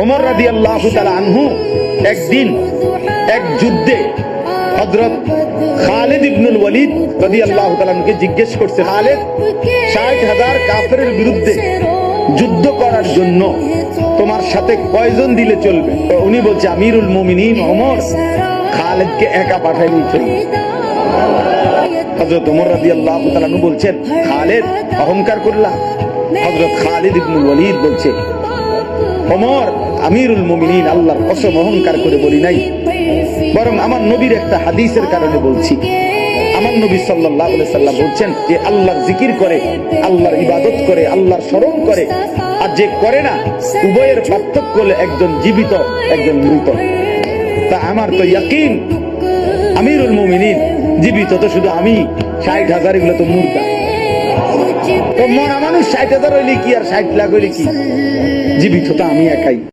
ওমর রাদিয়াল্লাহু তাআলা আনহু একদিন এক যুদ্ধে হযরত খালিদ ইবনুল ওয়ালিদ রাদিয়াল্লাহু তাআলা আনহুকে জিজ্ঞেস করছে, খালিদ ৬০,০০০ কাফেরের বিরুদ্ধে যুদ্ধ করার জন্য তোমার সাথে কয়জন দিলে চলবে? তো উনি বলছে, আমিরুল মুমিনিন ওমর খালিদকে একা পাঠাইলেই চলবে। হযরত ওমর রাদিয়াল্লাহু তাআলা আনহু বলছেন, খালিদ অহংকার করলা? হযরত খালিদ ইবনুল ওয়ালিদ বলছে, ওমর আমিরুল মুমিনিন, আল্লাহর কসম অহংকার করে বলি নাই, বরং আমার নবীর একটা হাদিসের কারণে বলছি। আমার নবী সাল্লাল্লাহু আলাইহি সাল্লাম বলছেন যে আল্লাহর জিকির করে, আল্লাহর ইবাদত করে, আল্লাহর স্মরণ করে, আর যে করে না, উভয়ের পার্থক্য হলো একজন জীবিত একজন মৃত। তা আমার তো ইয়াকিন আমিরুল মুমিনিন জীবিত তো শুধু আমি, ৬০,০০০ এগুলো তো মুর্দা। তো মরা মানুষ ৬০,০০০ হইলে কি আর ৬০ লাখ হইলে কি, জীবিত তো আমি একাই।